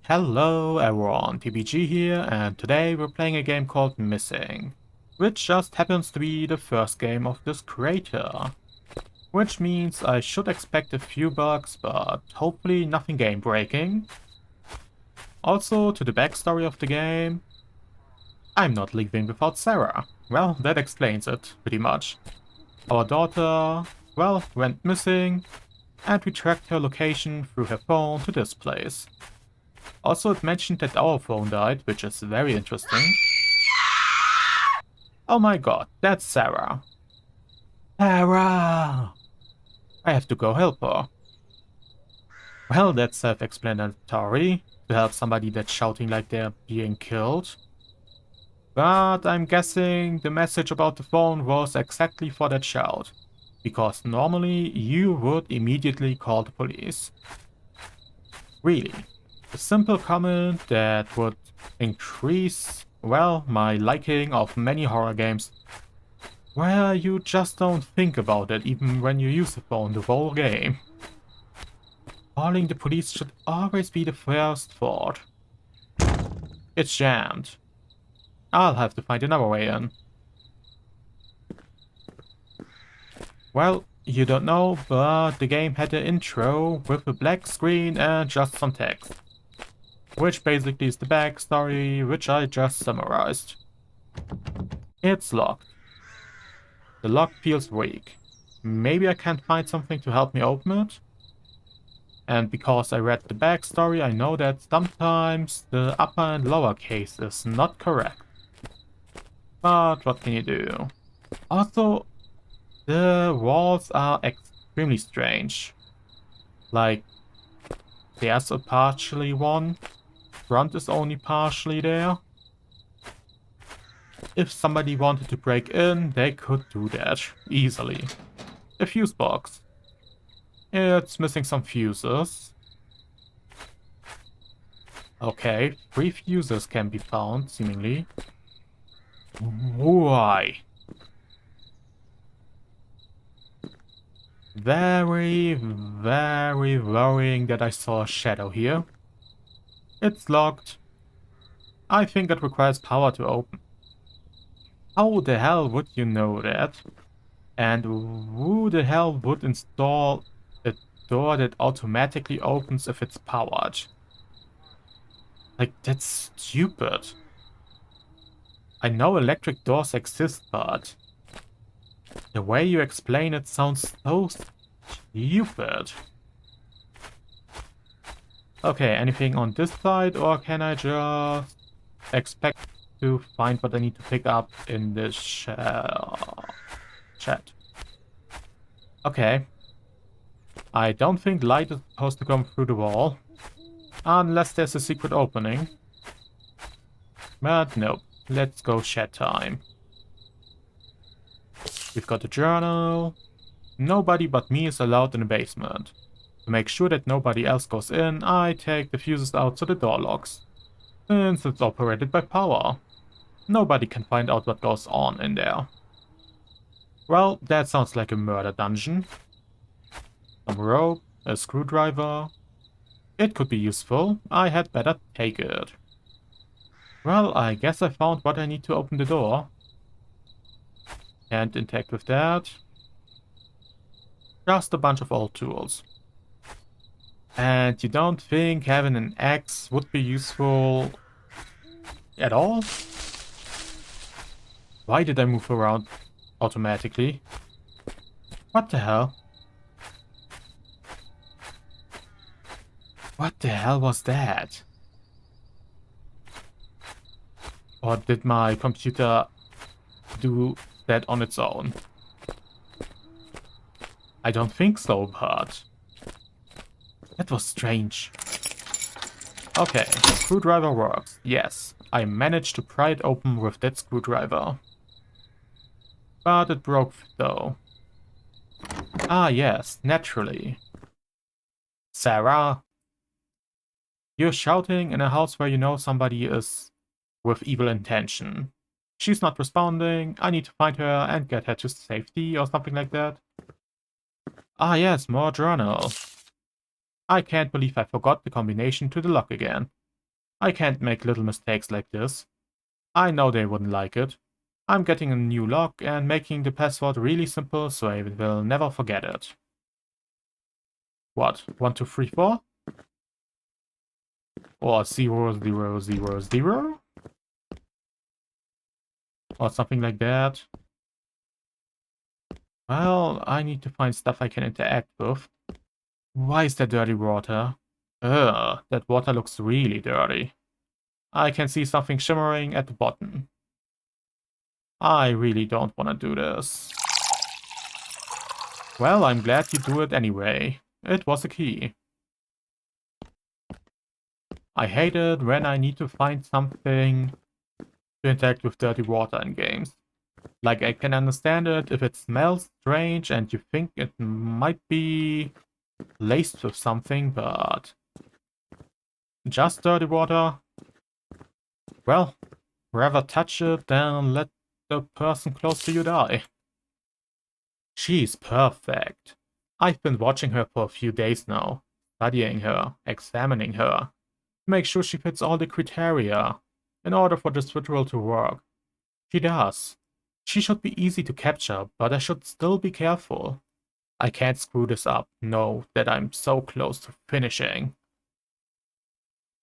Hello everyone, TBG here, and today we're playing a game called Missing, which just happens to be the first game of this creator. Which means I should expect a few bugs, but hopefully nothing game breaking. Also, to the backstory of the game, I'm not leaving without Sarah. Well, that explains it, pretty much. Our daughter, well, went missing, and we tracked her location through her phone to this place. Also, it mentioned that our phone died, which is very interesting. Oh my god, that's Sarah. Sarah! I have to go help her. Well, that's self-explanatory, to help somebody that's shouting like they're being killed. But I'm guessing the message about the phone was exactly for that shout, because normally you would immediately call the police. Really. A simple comment that would increase, well, my liking of many horror games where you just don't think about it even when you use the phone the whole game. Calling the police should always be the first thought. It's jammed. I'll have to find another way in. Well, you don't know, but the game had an intro with a black screen and just some text. Which basically is the backstory, which I just summarized. It's locked. The lock feels weak. Maybe I can't find something to help me open it? And because I read the backstory, I know that sometimes the upper and lower case is not correct. But what can you do? Also, the walls are extremely strange. Like, there's a partially one. Front is only partially there. If somebody wanted to break in, they could do that easily. A fuse box. It's missing some fuses. Okay, 3 fuses can be found, seemingly. Why? Very, very worrying that I saw a shadow here. It's locked. I think it requires power to open. How the hell would you know that? And who the hell would install a door that automatically opens if it's powered? Like, that's stupid. I know electric doors exist, but the way you explain it sounds so stupid. Okay, anything on this side, or can I just expect to find what I need to pick up in this chat? Okay. I don't think light is supposed to come through the wall. Unless there's a secret opening. But no. Let's go chat time. We've got a journal. Nobody but me is allowed in the basement. To make sure that nobody else goes in, I take the fuses out so the door locks. Since it's operated by power. Nobody can find out what goes on in there. Well, that sounds like a murder dungeon. Some rope, a screwdriver. It could be useful. I had better take it. Well, I guess I found what I need to open the door. Can't interact with that. Just a bunch of old tools. And you don't think having an axe would be useful at all? Why did I move around automatically? What the hell? What the hell was that? Or did my computer do that on its own? I don't think so, but that was strange. Okay, screwdriver works. Yes, I managed to pry it open with that screwdriver. But it broke though. Ah yes, naturally. Sarah! You're shouting in a house where you know somebody is with evil intention. She's not responding, I need to find her and get her to safety or something like that. Ah yes, more journal. I can't believe I forgot the combination to the lock again. I can't make little mistakes like this. I know they wouldn't like it. I'm getting a new lock and making the password really simple so I will never forget it. What? 1, 2, 3, 4? Or 0, 0, 0, 0? Or something like that. Well, I need to find stuff I can interact with. Why is there dirty water? Ugh, that water looks really dirty. I can see something shimmering at the bottom. I really don't want to do this. Well, I'm glad you do it anyway. It was a key. I hate it when I need to find something to interact with dirty water in games. Like, I can understand it if it smells strange and you think it might be laced with something, but just dirty water? Well, rather touch it than let the person close to you die. She's perfect. I've been watching her for a few days now, studying her, examining her, to make sure she fits all the criteria in order for this ritual to work. She does. She should be easy to capture, but I should still be careful. I can't screw this up, know that I'm so close to finishing.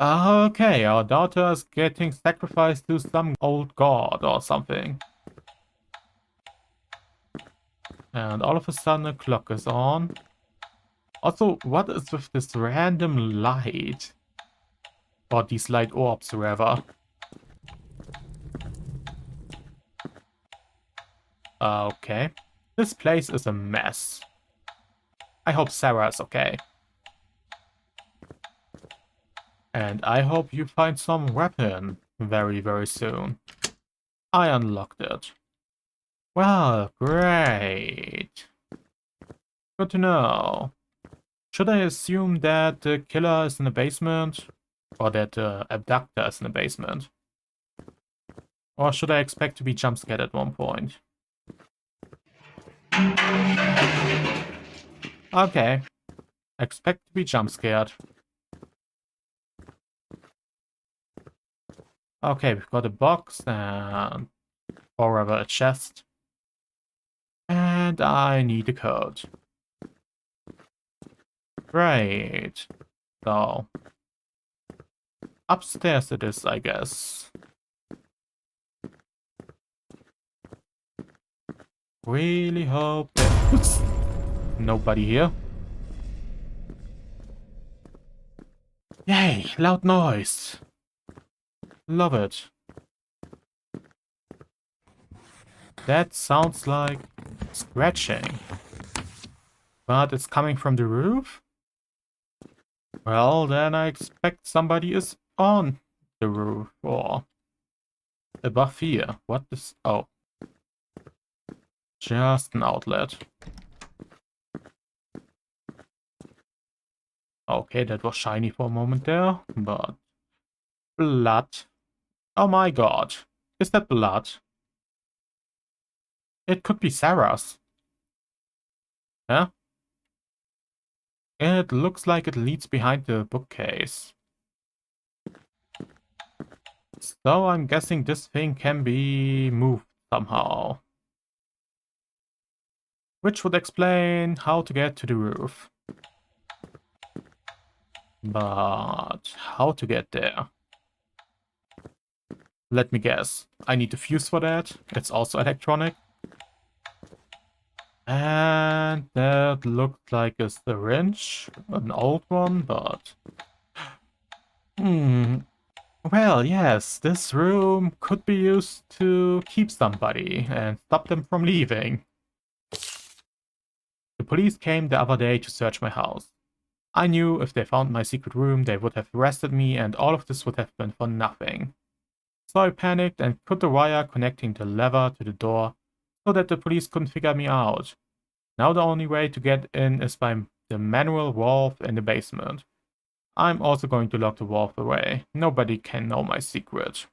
Okay, our daughter is getting sacrificed to some old god or something. And all of a sudden a clock is on. Also, what is with this random light? Or these light orbs, rather. Okay. This place is a mess. I hope Sarah is okay. And I hope you find some weapon very, very soon. I unlocked it. Well, great. Good to know. Should I assume that the killer is in the basement? Or that the abductor is in the basement? Or should I expect to be jump scared at one point? Okay. Expect to be jump scared. Okay, we've got a box and... or rather a chest. And I need a code. Right. So... upstairs it is, I guess. Really hope there's nobody here. Yay, loud noise. Love it. That sounds like scratching. But it's coming from the roof? Well, then I expect somebody is on the roof or above here. What is... oh. Just an outlet. Okay, that was shiny for a moment there, but... blood. Oh my god. Is that blood? It could be Sarah's. Huh? It looks like it leads behind the bookcase. So I'm guessing this thing can be moved somehow. Which would explain how to get to the roof. But how to get there? Let me guess. I need a fuse for that. It's also electronic. And that looked like a syringe. An old one, but... Well, yes, this room could be used to keep somebody and stop them from leaving. The police came the other day to search my house. I knew if they found my secret room, they would have arrested me and all of this would have been for nothing. So I panicked and put the wire connecting the lever to the door so that the police couldn't figure me out. Now the only way to get in is by the manual valve in the basement. I'm also going to lock the valve away. Nobody can know my secret.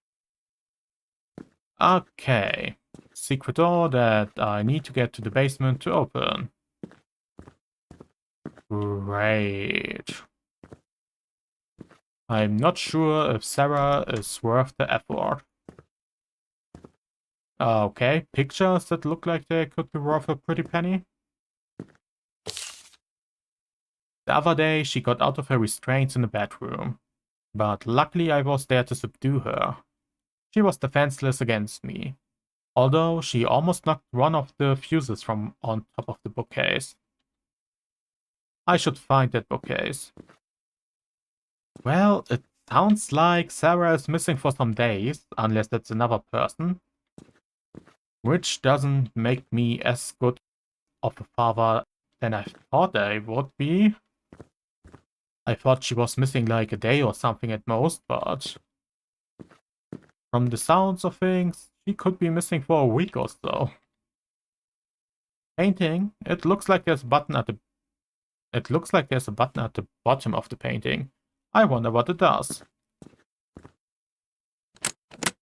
Okay. Secret door that I need to get to the basement to open. Great. I'm not sure if Sarah is worth the effort. Okay, pictures that look like they could be worth a pretty penny. The other day, she got out of her restraints in the bedroom. But luckily I was there to subdue her. She was defenseless against me. Although she almost knocked one of the fuses from on top of the bookcase. I should find that bookcase. Well, it sounds like Sarah is missing for some days, unless that's another person. Which doesn't make me as good of a father than I thought I would be. I thought she was missing like a day or something at most, but from the sounds of things, she could be missing for a week or so. Painting, it looks like there's a button at the bottom of the painting. I wonder what it does.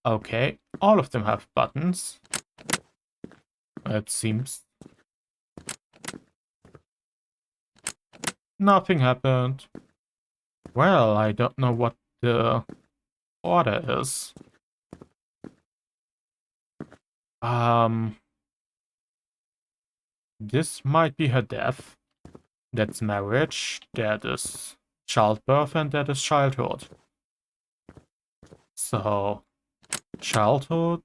Okay, all of them have buttons. It seems. Nothing happened. Well, I don't know what the order is. This might be her death. That's marriage, that is childbirth, and that is childhood. So, childhood,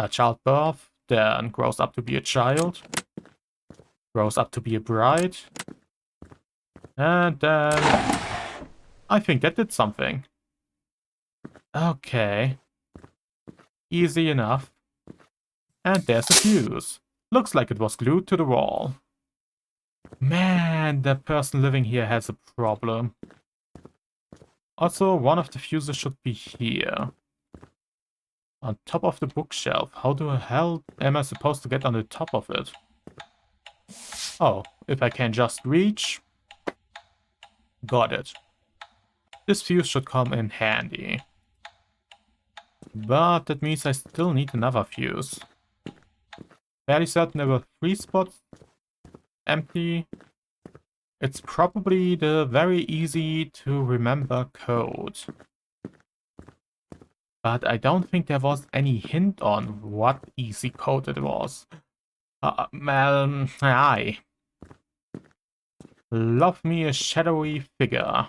childbirth, then grows up to be a child, grows up to be a bride, and then I think that did something. Okay. Easy enough. And there's a fuse. Looks like it was glued to the wall. Man, that person living here has a problem. Also, one of the fuses should be here. On top of the bookshelf. How the hell am I supposed to get on the top of it? Oh, if I can just reach. Got it. This fuse should come in handy. But that means I still need another fuse. Fairly certain there were 3 spots empty. It's probably the very easy to remember code. But I don't think there was any hint on what easy code it was. Aye. Love me a shadowy figure.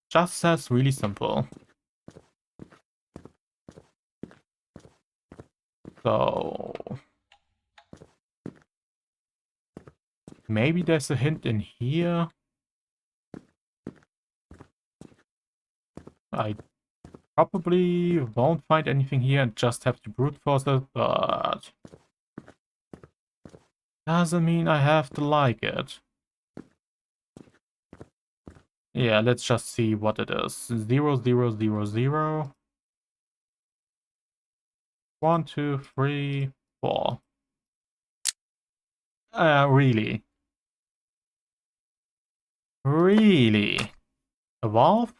Just says really simple. So maybe there's a hint in here. I probably won't find anything here and just have to brute force it, but doesn't mean I have to like it. Yeah, let's just see what it is. 0, 0, 0, 0. 1, 2, 3, 4. Really? Really? Evolve?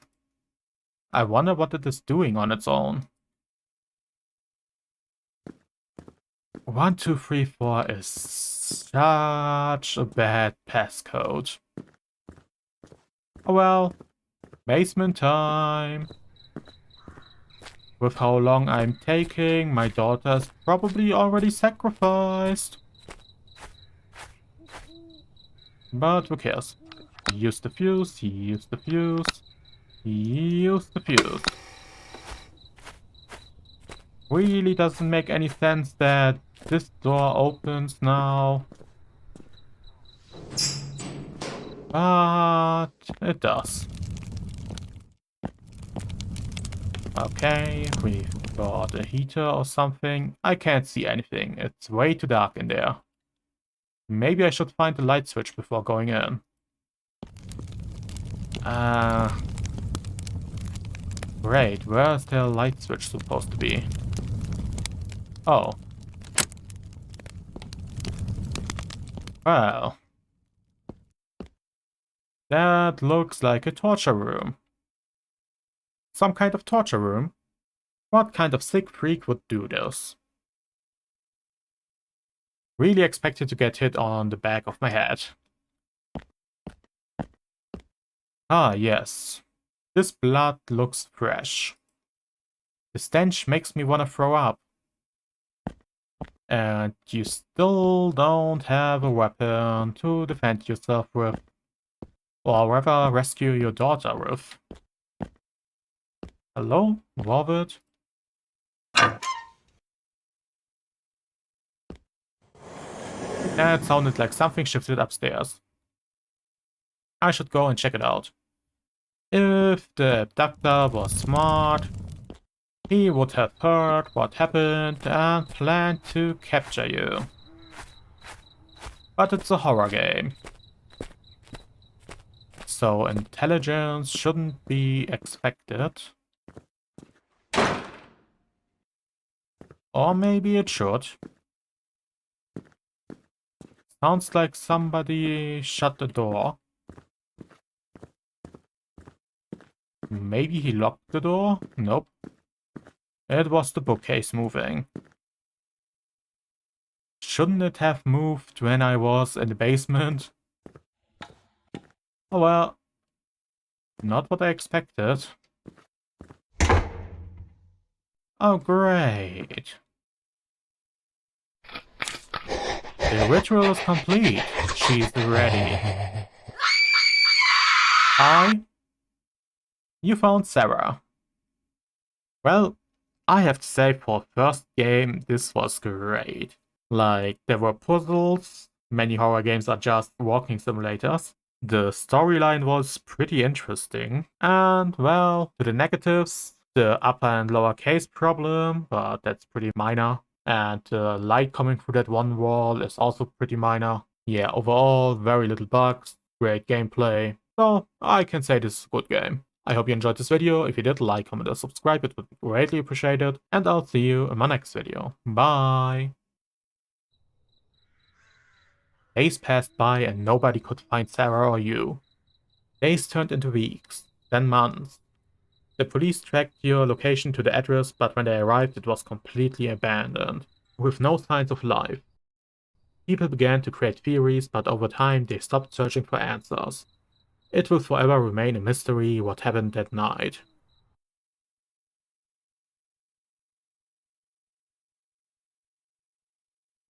I wonder what it is doing on its own. 1, 2, 3, 4 is such a bad passcode. Oh well, basement time. With how long I'm taking, my daughter's probably already sacrificed. But who cares? He used the fuse, he used the fuse, he used the fuse. Really doesn't make any sense that this door opens now. But it does. Okay, we've got a heater or something. I can't see anything. It's way too dark in there. Maybe I should find the light switch before going in. Great. Where's the light switch supposed to be? Oh. Well. That looks like a torture room. Some kind of torture room? What kind of sick freak would do this? Really expected to get hit on the back of my head. Ah, yes. This blood looks fresh. The stench makes me want to throw up. And you still don't have a weapon to defend yourself with. Or rather, rescue your daughter with. Hello, Robert? That sounded like something shifted upstairs. I should go and check it out. If the abductor was smart, he would have heard what happened and planned to capture you. But it's a horror game. So intelligence shouldn't be expected. Or maybe it should. Sounds like somebody shut the door. Maybe he locked the door? Nope. It was the bookcase moving. Shouldn't it have moved when I was in the basement? Oh well. Not what I expected. Oh great. The ritual is complete. She's ready. You found Sarah. Well, I have to say for first game, this was great. Like, there were puzzles, many horror games are just walking simulators. The storyline was pretty interesting. And, well, to the negatives, the upper and lower case problem, but that's pretty minor. And the light coming through that one wall is also pretty minor. Yeah, overall, very little bugs, great gameplay. So, I can say this is a good game. I hope you enjoyed this video. If you did, like, comment, or subscribe. It would be greatly appreciated. And I'll see you in my next video. Bye! Days passed by and nobody could find Sarah or you. Days turned into weeks, then months. The police tracked your location to the address, but when they arrived it was completely abandoned, with no signs of life. People began to create theories, but over time they stopped searching for answers. It will forever remain a mystery what happened that night.